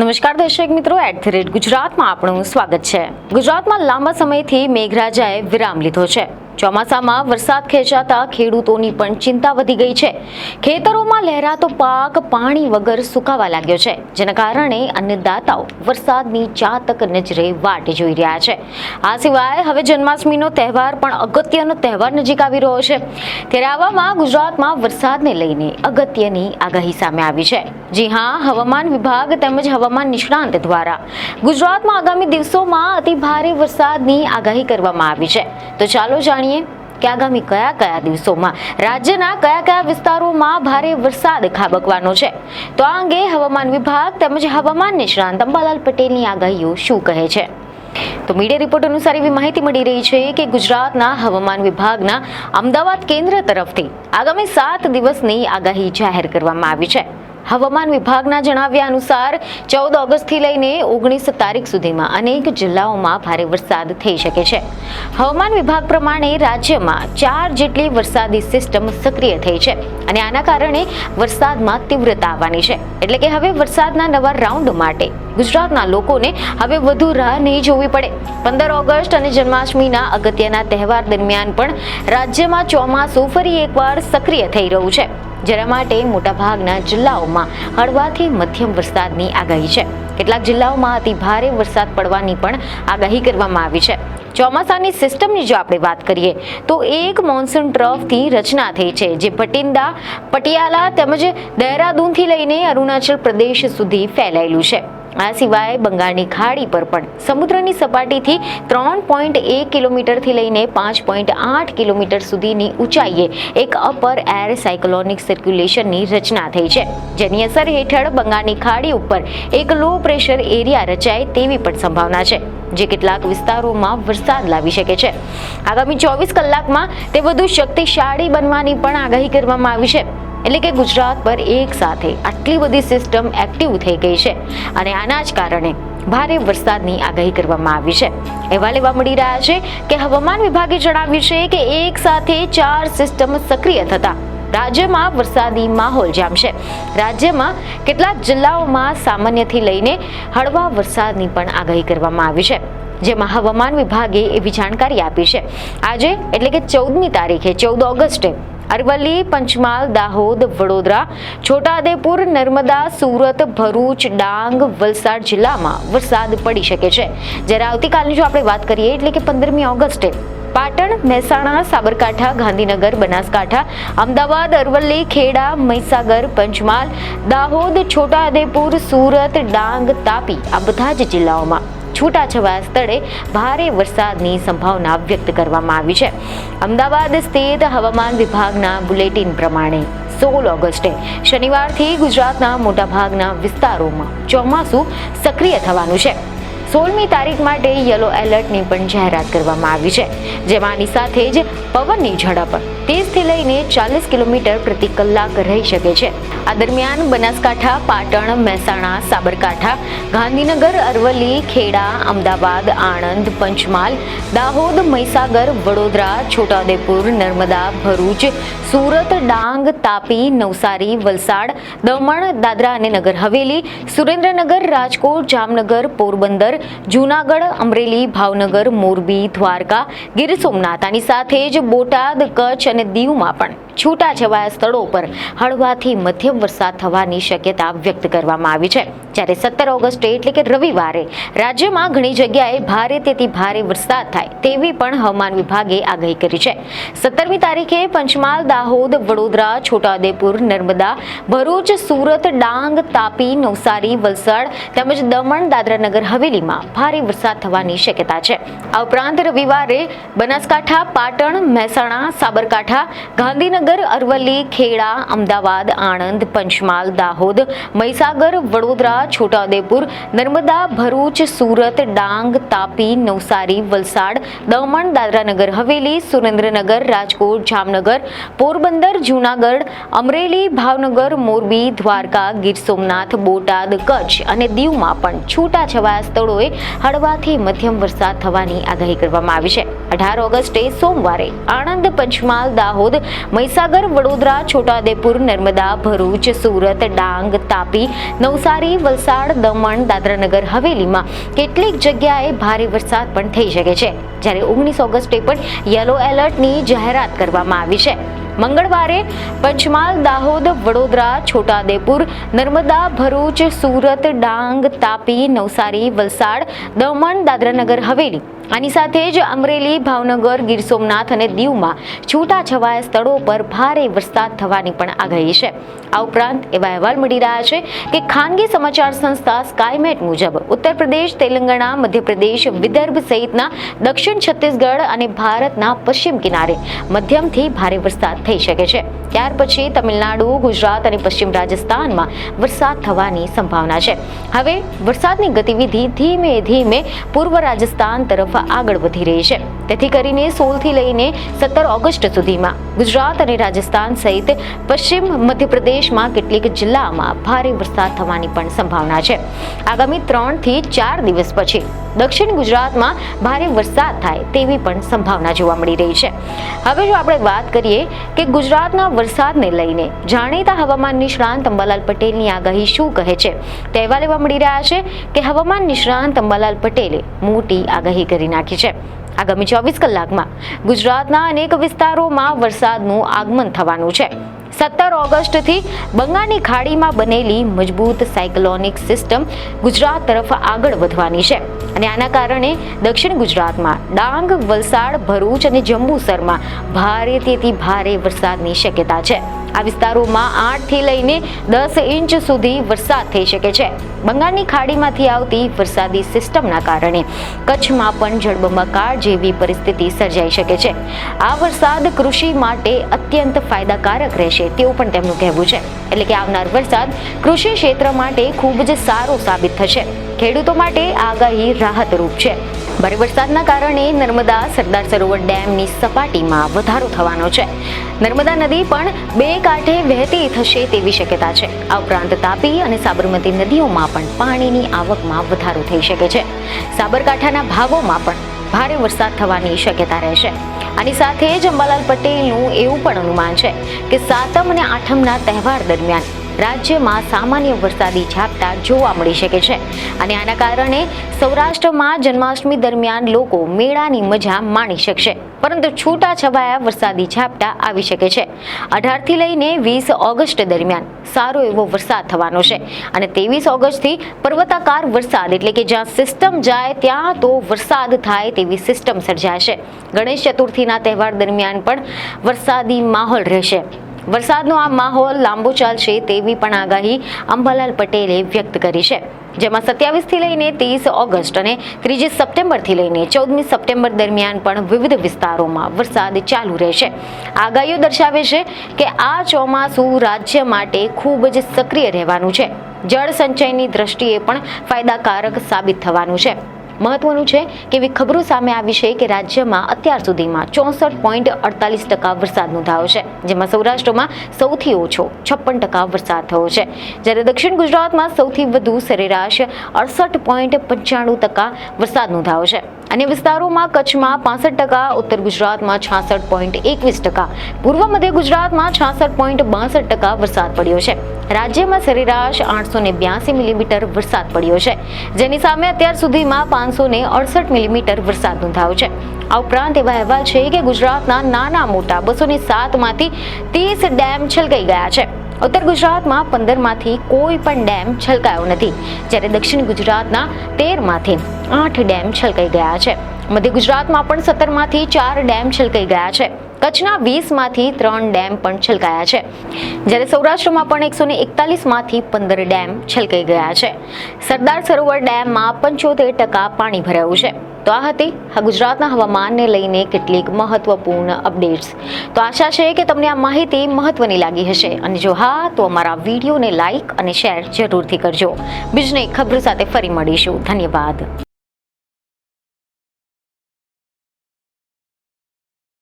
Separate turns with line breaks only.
નમસ્કાર દર્શક મિત્રો, @ગુજરાતમાં આપનું સ્વાગત છે। ગુજરાતમાં લાંબા સમયથી મેઘરાજાએ વિરામ લીધો છે। ચોમાસામાં વરસાદ ખેંચાતા ખેડૂતોની પણ ચિંતા વધી ગઈ છે। ખેતરોમાં લહેરાતો પાક પાણી વગર સુકાવા લાગ્યો છે, જેના કારણે અન્નદાતાઓ વરસાદની ચાતક નજરે વાટ જોઈ રહ્યા છે। આ સિવાય હવે જન્માષ્ટમીનો તહેવાર પણ અગત્યનો તહેવાર નજીક આવી રહ્યો છે, ત્યારે આવામાં ગુજરાતમાં વરસાદને લઈને અગત્યની આગાહી સામે આવી છે। જી હા, હવામાન વિભાગ તેમજ હવામાન નિષ્ણાંત દ્વારા ગુજરાતમાં આગામી દિવસોમાં અતિ ભારે વરસાદની આગાહી કરવામાં આવી છે। તો ચાલો જાણીએ કે આગામી કયા દિવસોમાં રાજ્યના કયા વિસ્તારોમાં ભારે વરસાદ ખાબકવાનો છે। તો આ અંગે હવામાન વિભાગ તેમજ હવામાન નિષ્ણાંત અંબાલાલ પટેલની આગાહીઓ શું કહે છે। તો મીડિયા રિપોર્ટ અનુસાર એવી માહિતી મળી રહી છે કે ગુજરાતના હવામાન વિભાગના અમદાવાદ કેન્દ્ર તરફથી આગામી 7 દિવસની આગાહી જાહેર કરવામાં આવી છે। હવામાન વિભાગના જણાવ્યા અનુસાર 14 ઓગસ્ટથી લઈને 19 તારીખ સુધીમાં અનેક જિલ્લાઓમાં ભારે વરસાદ થઈ શકે છે। હવામાન વિભાગ પ્રમાણે રાજ્યમાં 4 જેટલી વરસાદી સિસ્ટમ સક્રિય થઈ છે અને આના કારણે વરસાદમાં તીવ્રતા આવવાની છે, એટલે કે હવે વરસાદના નવા રાઉન્ડ માટે ગુજરાતના લોકોને હવે વધુ રાહ નહીં જોવી પડે। 15 ઓગસ્ટ અને જન્માષ્ટમીના અગત્યના તહેવાર દરમિયાન પણ રાજ્યમાં ચોમાસું ફરી એકવાર સક્રિય થઈ રહ્યું છે, જેના માટે મોટાભાગના જિલ્લાઓમાં હળવાથી મધ્યમ વરસાદની આગાહી છે। કેટલાક જિલ્લાઓમાં અતિ ભારે વરસાદ પડવાની પણ આગાહી કરવામાં આવી છે। ચોમાસાની સિસ્ટમની જો આપણે વાત કરીએ તો એક મોન્સૂન ટ્રફથી રચના થઈ છે, જે ભટિંડા, પટિયાલા તેમજ દહેરાદૂનથી લઈને અરુણાચલ પ્રદેશ સુધી ફેલાયેલું છે। આ સિવાય બંગાળની ખાડી પર પણ સમુદ્રની સપાટીથી 3.1 કિલોમીટરથી લઈને 5.8 કિલોમીટર સુધીની ઊંચાઈએ એક અપર એર સાયક્લોનિક સર્ક્યુલેશનની રચના થઈ છે, જેની અસર હેઠળ બંગાળની ખાડી ઉપર એક લો પ્રેશર એરિયા રચાય તેવી પણ સંભાવના છે, જે કેટલાક વિસ્તારોમાં વરસાદ લાવી શકે છે। આગામી 24 કલાકમાં તે વધુ શક્તિશાળી બનવાની પણ આગાહી કરવામાં આવી છે, એટલે કે ગુજરાત પર એક સાથે આટલી બધી સિસ્ટમ એક્ટિવ થઈ ગઈ છે અને આના જ કારણે ભારે વરસાદની આગાહી કરવામાં આવી છે। અહેવાલ એવા મળી રહ્યા છે કે હવામાન વિભાગે જણાવ્યું છે કે એક સાથે 4 સિસ્ટમ સક્રિય થતા રાજ્યમાં વરસાદી માહોલ જામશે। રાજ્યમાં કેટલાક જિલ્લાઓમાં સામાન્યથી લઈને હળવા વરસાદની પણ આગાહી કરવામાં આવી છે, જેમાં હવામાન વિભાગે એવી જાણકારી આપી છે આજે એટલે કે 14મી તારીખે 14 ઓગસ્ટે અરવલ્લી, પંચમહાલ, દાહોદ, વડોદરા, છોટાઉદેપુર, નર્મદા, સુરત, ભરૂચ, ડાંગ, વલસાડ જિલ્લામાં વરસાદ પડી શકે છે। જ્યારે આવતીકાલની જો આપણે વાત કરીએ એટલે કે 15મી ઓગસ્ટે પાટણ, મહેસાણા, સાબરકાંઠા, ગાંધીનગર, બનાસકાંઠા, અમદાવાદ, અરવલ્લી, ખેડા, મહીસાગર, પંચમહાલ, દાહોદ, છોટાઉદેપુર, સુરત, ડાંગ, તાપી આ બધા જ જિલ્લાઓમાં છૂટાછવાયા સ્થળે ભારે વરસાદની સંભાવના વ્યક્ત કરવામાં આવી છે। અમદાવાદ સ્થિત હવામાન વિભાગના બુલેટિન પ્રમાણે 16 ઓગસ્ટે શનિવારથી ગુજરાતના મોટાભાગના વિસ્તારોમાં ચોમાસું સક્રિય થવાનું છે। 16મી તારીખ માટે યલો એલર્ટની પણ જાહેરાત કરવામાં આવી છે, જેમાંની સાથે જ પવનની ઝડપ 30થી લઈને 40 કિલોમીટર પ્રતિ કલાક રહી શકે છે। આ દરમિયાન બનાસકાંઠા, પાટણ, મહેસાણા, સાબરકાંઠા, ગાંધીનગર, અરવલ્લી, ખેડા, અમદાવાદ, આણંદ, પંચમહાલ, દાહોદ, મહીસાગર, વડોદરા, છોટાઉદેપુર, નર્મદા, ભરૂચ, સુરત, ડાંગ, તાપી, નવસારી, વલસાડ, દમણ, દાદરા અને નગર હવેલી, સુરેન્દ્રનગર, રાજકોટ, જામનગર, પોરબંદર, જૂનાગઢ, અમરેલી, ભાવનગર, મોરબી, દ્વારકા, ગીર સોમનાથ આની સાથે જ બોટાદ, કચ્છ અને દીવમાં પણ છૂટાછવાયા સ્થળો પર હળવાથી મધ્યમ વરસાદ થવાની શક્યતા વ્યક્ત કરવામાં આવી છે। જ્યારે 17 ઓગસ્ટે એટલે કે રવિવારે રાજ્યમાં ઘણી જગ્યાએ ભારેથી ભારે વરસાદ થાય તેવી પણ હવામાન વિભાગે આગાહી કરી છે। 17મી તારીખે પંચમહાલ, દાહોદ, વડોદરા, છોટાઉદેપુર, નર્મદા, ભરૂચ, સુરત, ડાંગ, તાપી, નવસારી, વલસાડ તેમજ દમણ, દાદરા નગર હવેલીમાં ભારે વરસાદ થવાની શક્યતા છે। આ ઉપરાંત રવિવારે બનાસકાંઠા, પાટણ, મહેસાણા, સાબરકાંઠા, ગાંધીનગર, અરવલ્લી, ખેડા, અમદાવાદ, આણંદ, પંચમહાલ, દાહોદ, મહીસાગર, વડોદરા, છોટાઉદેપુર, નર્મદા, ભરૂચ, સુરત, ડાંગ, તાપી, નવસારી, વલસાડ, દમણ, દાદરા નગર હવેલી, સુરેન્દ્રનગર, રાજકોટ, જામનગર, પોરબંદર, જૂનાગઢ, અમરેલી, ભાવનગર, મોરબી, દ્વારકા, ગીર સોમનાથ, બોટાદ, કચ્છ અને દીવમાં પણ છૂટાછવાયા સ્થળોએ હળવાથી મધ્યમ વરસાદ થવાની આગાહી કરવામાં આવી છે। 18 ઓગસ્ટે સોમવારે આણંદ, પંચમહાલ, દાહોદ, મહીસાગર મહીસાગર, વડોદરા, છોટાઉદેપુર, નર્મદા, ભરૂચ, સુરત, ડાંગ, તાપી, નવસારી, વલસાડ, દમણ, દાદરાનગર હવેલીમાં કેટલીક જગ્યાએ ભારે વરસાદ પણ થઈ શકે છે. જ્યારે 19 ઓગસ્ટે પણ યલો એલર્ટની જાહેરાત કરવામાં આવી છે. મંગળવારે પંચમહાલ, દાહોદ, વડોદરા, છોટાઉદેપુર, નર્મદા, ભરૂચ, સુરત, ડાંગ, તાપી, નવસારી, વલસાડ, દમણ, દાદરાનગર હવેલી આની સાથે જ અમરેલી, ભાવનગર, ગીર સોમનાથ અને દીવમાં છૂટાછવાયા સ્થળો પર ભારે વરસાદ થવાની પણ આગાહી છે. આ ઉપરાંત એવા અહેવાલ મળી રહ્યા છે કે ખાનગી સમાચાર સંસ્થા સ્કાયમેટ મુજબ ઉત્તર પ્રદેશ, તેલંગાણા, મધ્યપ્રદેશ, વિદર્ભ સહિતના દક્ષિણ છત્તીસગઢ અને ભારતના પશ્ચિમ કિનારે મધ્યમથી ભારે વરસાદ થઈ શકે છે. ત્યાર પછી તમિલનાડુ, ગુજરાત અને પશ્ચિમ રાજસ્થાનમાં વરસાદ થવાની સંભાવના છે. હવે વરસાદની ગતિવિધિ ધીમે ધીમે પૂર્વ રાજસ્થાન તરફ આગળ વધી રહી છે. તેથી કરીને 16 થી લઈને 17 ઓગસ્ટ સુધીમાં ગુજરાત અને રાજસ્થાન સહિત પશ્ચિમ મધ્યપ્રદેશમાં કેટલીક જિલ્લામાં ભારે વરસાદ થવાની પણ સંભાવના છે. આગામી 3 થી 4 દિવસ પછી દક્ષિણ ગુજરાતમાં ભારે વરસાદ થાય તેવી પણ સંભાવના જોવા મળી રહી છે. હવે જો આપણે વાત કરીએ કે ગુજરાતના વરસાદને લઈને જાણીતા હવામાન નિષ્ણાંત અંબાલાલ પટેલની આગાહી શું કહે છે, તે અહેવાલ એવા મળી રહ્યા છે કે હવામાન નિષ્ણાંત અંબાલાલ પટેલે મોટી આગાહી કરી નાખી છે. આગામી 24 કલાકમાં ગુજરાતના અનેક વિસ્તારોમાં વરસાદનું આગમન થવાનું છે. 17 ઓગસ્ટથી બંગાળની ખાડીમાં બનેલી મજબૂત સાયક્લોનિક સિસ્ટમ ગુજરાત તરફ આગળ વધવાની છે અને આના કારણે દક્ષિણ ગુજરાતમાં ડાંગ, વલસાડ, ભરૂચ અને જંબુસરમાં ભારેથી ભારે વરસાદની શક્યતા છે. આ વિસ્તારોમાં 8 થી લઈને 10 ઇંચ સુધી વરસાદ થઈ શકે છે. બંગાળની ખાડીમાંથી આવતી વરસાદી સિસ્ટમના કારણે કચ્છમાં પણ જળબંબાકાર જેવી પરિસ્થિતિ સર્જાઈ શકે છે. આ વરસાદ કૃષિ માટે અત્યંત ફાયદાકારક રહેશે તેવું પણ તેમનું કહેવું છે. એટલે કે આવનાર વરસાદ કૃષિ ક્ષેત્ર માટે ખૂબ જ સારો સાબિત થશે. ખેડૂતો માટે આગાહી રાહતરૂપ છે. ભારે વરસાદના કારણે નર્મદા, સરદાર સરોવર ડેમની સપાટીમાં વધારો થવાનો છે. નર્મદા નદી પણ બે કાંઠે વહેતી થશે તેવી શક્યતા છે. આ ઉપરાંત તાપી અને સાબરમતી નદીઓમાં પણ પાણીની આવકમાં વધારો થઈ શકે છે. સાબરકાંઠાના ભાગોમાં પણ ભારે વરસાદ થવાની શક્યતા રહેશે. આની સાથે જ અંબાલાલ પટેલનું એવું પણ અનુમાન છે કે 7મ અને 8મના તહેવાર દરમિયાન રાજ્યમાં સામાન્ય વરસાદી ઝાપટા જોવા મળી શકે છે અને આના કારણે સૌરાષ્ટ્રમાં જન્માષ્ટમી દરમિયાન લોકો મેળાની મજા માણી શકશે. પરંતુ છૂટાછવાયા વરસાદી ઝાપટા આવી શકે છે. 18 થી લઈને 20 ઓગસ્ટ દરમિયાન સારો એવો વરસાદ થવાનો છે અને 23 ઓગસ્ટથી પર્વતાકાર વરસાદ એટલે કે જ્યાં સિસ્ટમ જાય ત્યાં તો વરસાદ થાય તેવી સિસ્ટમ સર્જાશે. ગણેશ ચતુર્થીના તહેવાર દરમિયાન પણ વરસાદી માહોલ રહેશે. વરસાદનો આ માહોલ લાંબો ચાલશે તેવી પણ આગાહી અંબાલાલ પટેલે વ્યક્ત કરી છે. જેમાં 27 થી લઈને 30 ઓગસ્ટ અને 3 સપ્ટેમ્બરથી લઈને 14 સપ્ટેમ્બર દરમિયાન પણ વિવિધ વિસ્તારોમાં વરસાદ ચાલુ રહેશે. આગાહીઓ દર્શાવે છે કે આ ચોમાસું રાજ્ય માટે ખૂબ જ સક્રિય રહેવાનું છે. જળ સંચયની દ્રષ્ટિએ પણ ફાયદાકારક સાબિત થવાનું છે. મહત્વનું છે કે એવી ખબરો સામે આવી છે કે રાજ્યમાં અત્યાર સુધીમાં 64.48% વરસાદ નોંધાયો છે, જેમાં સૌરાષ્ટ્રમાં સૌથી ઓછો 56% વરસાદ થયો છે, જ્યારે દક્ષિણ ગુજરાતમાં સૌથી વધુ સરેરાશ 68.95% વરસાદ નોંધાયો છે. અન્ય વિસ્તારોમાં કચ્છમાં 65%, ઉત્તર ગુજરાતમાં 66.21%, પૂર્વ મધ્ય ગુજરાતમાં 66.62% વરસાદ પડ્યો છે. રાજ્યમાં સરેરાશ 882 મિલીમીટર વરસાદ પડ્યો છે, જેની સામે અત્યાર સુધીમાં 568 મિલીમીટર વરસાદ નોંધાયો છે. આ ઉપરાંત એવા અહેવાલ છે કે ગુજરાતના નાના મોટા 207માંથી 30 ડેમ છલકાઈ ગયા છે. ઉત્તર ગુજરાતમાં 15માંથી કોઈ પણ ડેમ છલકાયો નથી, જ્યારે દક્ષિણ ગુજરાતના 13માંથી 8 ડેમ છલકાઈ ગયા છે. મધ્ય ગુજરાતમાં પણ 17માંથી 4 ડેમ છલકાઈ ગયા છે. કચ્છના 20માંથી 3 ડેમ પણ છલકાયા છે, જ્યારે સૌરાષ્ટ્રમાં પણ 141માંથી 15 ડેમ છલકાઈ ગયા છે. સરદાર સરોવર ડેમમાં 75% પાણી ભરાયું છે. તો આ હતી ગુજરાતના હવામાનને લઈને કેટલીક મહત્વપૂર્ણ અપડેટ્સ. તો આશા છે કે તમને આ માહિતી મહત્વની લાગી હશે, અને જો હા તો અમારા વિડીયોને લાઈક અને શેર જરૂરથી કરજો. બીજને ખબર સાથે ફરી મળીશું. ધન્યવાદ.